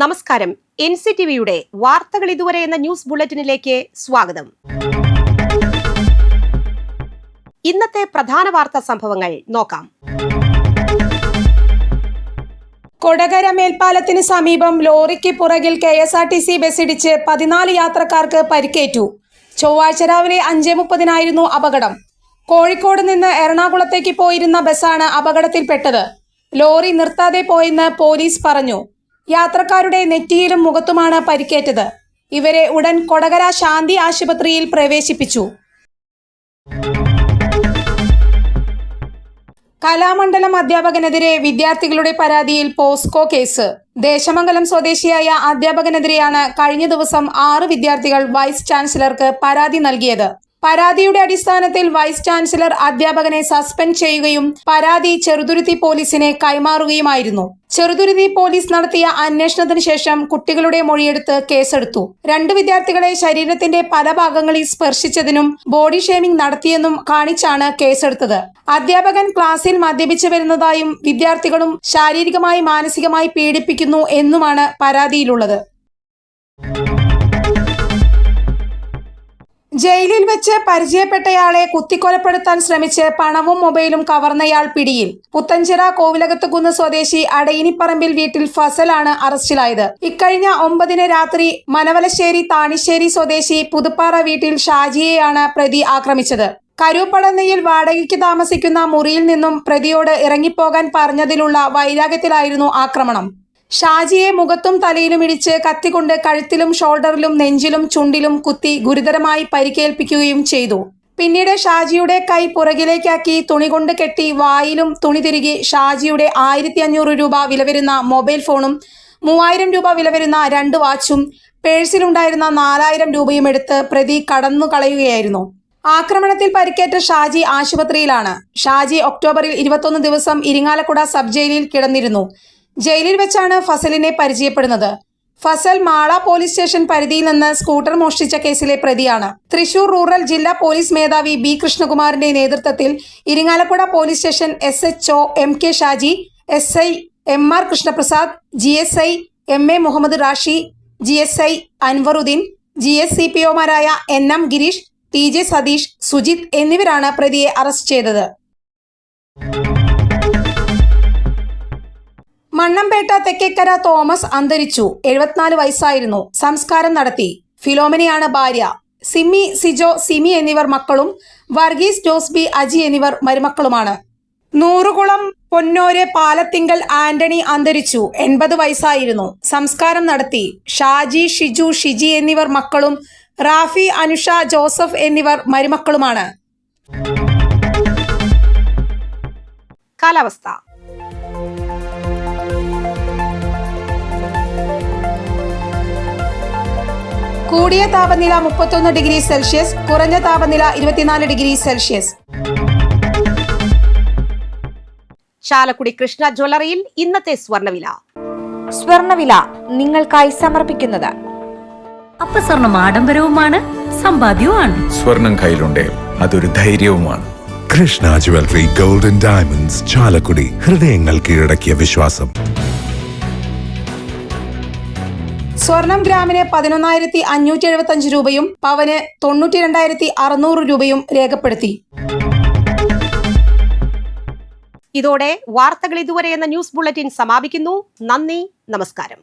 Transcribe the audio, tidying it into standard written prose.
നമസ്കാരം. NCTVയുടെ വാർത്തകൾ ഇതുവരെ എന്ന ന്യൂസ് ബുള്ളറ്റിനിലേക്ക് സ്വാഗതം. ഇന്നത്തെ പ്രധാന വാർത്താ സംഭവങ്ങൾ നോക്കാം. കൊടകര മേൽപ്പാലത്തിന് സമീപം ലോറിക്ക് പുറകിൽ KSRTC ബസ്സിടിച്ച് 14 യാത്രക്കാർക്ക് പരിക്കേറ്റു. ചൊവ്വാഴ്ച രാവിലെ 5:30 അപകടം. കോഴിക്കോട് നിന്ന് എറണാകുളത്തേക്ക് പോയിരുന്ന ബസ്സാണ് അപകടത്തിൽപ്പെട്ടത്. ലോറി നിർത്താതെ പോയെന്ന് പോലീസ് പറഞ്ഞു. യാത്രക്കാരുടെ നെറ്റിയിലും മുഖത്തുമാണ് പരിക്കേറ്റത്. ഇവരെ ഉടൻ കൊടകര ശാന്തി ആശുപത്രിയിൽ പ്രവേശിപ്പിച്ചു. കലാമണ്ഡലം അധ്യാപകനെതിരെ വിദ്യാർത്ഥികളുടെ പരാതിയിൽ പോസ്കോ കേസ്. ദേശമംഗലം സ്വദേശിയായ അധ്യാപകനെതിരെയാണ് കഴിഞ്ഞ ദിവസം 6 വിദ്യാർത്ഥികൾ വൈസ് ചാൻസലർക്ക് പരാതി നൽകിയത്. പരാതിയുടെ അടിസ്ഥാനത്തിൽ വൈസ് ചാൻസലർ അധ്യാപകനെ സസ്പെൻഡ് ചെയ്യുകയും പരാതി ചെറുതുരുത്തി പോലീസിനെ കൈമാറുകയുമായിരുന്നു. ചെറുതുരുത്തി പോലീസ് നടത്തിയ അന്വേഷണത്തിന് ശേഷം കുട്ടികളുടെ മൊഴിയെടുത്ത് കേസെടുത്തു. 2 വിദ്യാർത്ഥികളെ ശരീരത്തിന്റെ പല ഭാഗങ്ങളിൽ സ്പർശിച്ചതിനും ബോഡി ഷേമിംഗ് നടത്തിയെന്നും കാണിച്ചാണ് കേസെടുത്തത്. അധ്യാപകൻ ക്ലാസ്സിൽ മദ്യപിച്ചു വരുന്നതായും വിദ്യാർത്ഥികളും ശാരീരികമായി മാനസികമായി പീഡിപ്പിക്കുന്നു എന്നുമാണ് പരാതിയിലുള്ളത്. ജയിലിൽ വെച്ച് പരിചയപ്പെട്ടയാളെ കുത്തിക്കൊലപ്പെടുത്താൻ ശ്രമിച്ച് പണവും മൊബൈലും കവർന്നയാൾ പിടിയിൽ. പുത്തഞ്ചിറ കോവിലകത്തുകുന്ന് സ്വദേശി അടയിനിപ്പറമ്പിൽ വീട്ടിൽ ഫസലാണ് അറസ്റ്റിലായത്. ഇക്കഴിഞ്ഞ 9 രാത്രി മനവലശ്ശേരി താണിശ്ശേരി സ്വദേശി പുതുപ്പാറ വീട്ടിൽ ഷാജിയെയാണ് പ്രതി ആക്രമിച്ചത്. കരൂപ്പടന്നയിൽ വാടകയ്ക്ക് താമസിക്കുന്ന മുറിയിൽ നിന്നും പ്രതിയോട് ഇറങ്ങിപ്പോകാൻ പറഞ്ഞതിലുള്ള വൈരാഗ്യത്തിലായിരുന്നു ആക്രമണം. ഷാജിയെ മുഖത്തും തലയിലും ഇടിച്ച് കത്തികൊണ്ട് കഴുത്തിലും ഷോൾഡറിലും നെഞ്ചിലും ചുണ്ടിലും കുത്തി ഗുരുതരമായി പരിക്കേൽപ്പിക്കുകയും ചെയ്തു. പിന്നീട് ഷാജിയുടെ കൈ പുറകിലേക്കാക്കി തുണി കൊണ്ട് കെട്ടി വായിലും തുണി തിരുകി ഷാജിയുടെ 1500 രൂപ വില വരുന്ന മൊബൈൽ ഫോണും 3000 രൂപ വില വരുന്ന 2 വാച്ചും പേഴ്സിലുണ്ടായിരുന്ന 4000 രൂപയും എടുത്ത് പ്രതി കടന്നു കളയുകയായിരുന്നു. ആക്രമണത്തിൽ പരിക്കേറ്റ ഷാജി ആശുപത്രിയിലാണ്. ഷാജി ഒക്ടോബറിൽ 21 ദിവസം ഇരിങ്ങാലക്കുട സബ് ജയിലിൽ കിടന്നിരുന്നു. ജയിലിൽ വെച്ചാണ് ഫസലിനെ പരിചയപ്പെടുന്നത്. ഫസൽ മാള പോലീസ് സ്റ്റേഷൻ പരിധിയിൽ നിന്ന് സ്കൂട്ടർ മോഷ്ടിച്ച കേസിലെ പ്രതിയാണ്. തൃശൂർ റൂറൽ ജില്ലാ പോലീസ് മേധാവി B. കൃഷ്ണകുമാറിന്റെ നേതൃത്വത്തിൽ Irinjalakuda police station SHO MK Shaji, SI MR Krishnaprasad, GSI MA Muhammad Rashi, GSI Anwaruddin, GSCPOമാരായ NM ഗിരീഷ്, TJ സതീഷ്, സുജിത് എന്നിവരാണ് പ്രതിയെ അറസ്റ്റ് ചെയ്തത്. മണ്ണമ്പേട്ട തെക്കേക്കര തോമസ് അന്തരിച്ചു. 74 വയസ്സായിരുന്നു. സംസ്കാരം നടത്തി. ഫിലോമിനയാണ് ഭാര്യ. സിമ്മി, സിജോ, സിമി എന്നിവർ മക്കളും വർഗീസ്, ജോസ്ബി, അജി എന്നിവർ മരുമക്കളുമാണ്. നൂറുകുളം പൊന്നോര് പാലത്തിങ്കൽ ആന്റണി അന്തരിച്ചു. 80 വയസ്സായിരുന്നു. സംസ്കാരം നടത്തി. ഷാജി, ഷിജു, ഷിജി എന്നിവർ മക്കളും റാഫി, അനുഷ, ജോസഫ് എന്നിവർ മരുമക്കളുമാണ്. കാലാവസ്ഥ. കൂടിയ താപനില 31 ഡിഗ്രി സെൽഷ്യസ്, കുറഞ്ഞ താപനില 24 ഡിഗ്രി സെൽഷ്യസ്. ചാലക്കുടി കൃഷ്ണ ജ്വല്ലറിയിൽ ഇന്നത്തെ സ്വർണ്ണവില. സ്വർണ്ണവില നിങ്ങൾക്കായി സമർപ്പിക്കുന്നത് അപ്പസ്വർണം ആഡംബരവുമാണ്, സമ്പാദ്യവുമാണ്. സ്വർണം കയ്യിലുണ്ടേ അതൊരു ധൈര്യവുമാണ്. Krishna jewellery golden diamonds, Chalakudy. ഹൃദയങ്ങൾ കീഴടക്കിയ വിശ്വാസം. സ്വർണം ഗ്രാമിന് 11,575 രൂപയും പവന് 92,600 രൂപയും രേഖപ്പെടുത്തി. ഇതോടെ വാർത്തകൾ ഇതുവരെ എന്ന ന്യൂസ് ബുള്ളറ്റിൻ സമാപിക്കുന്നു. നന്ദി, നമസ്കാരം.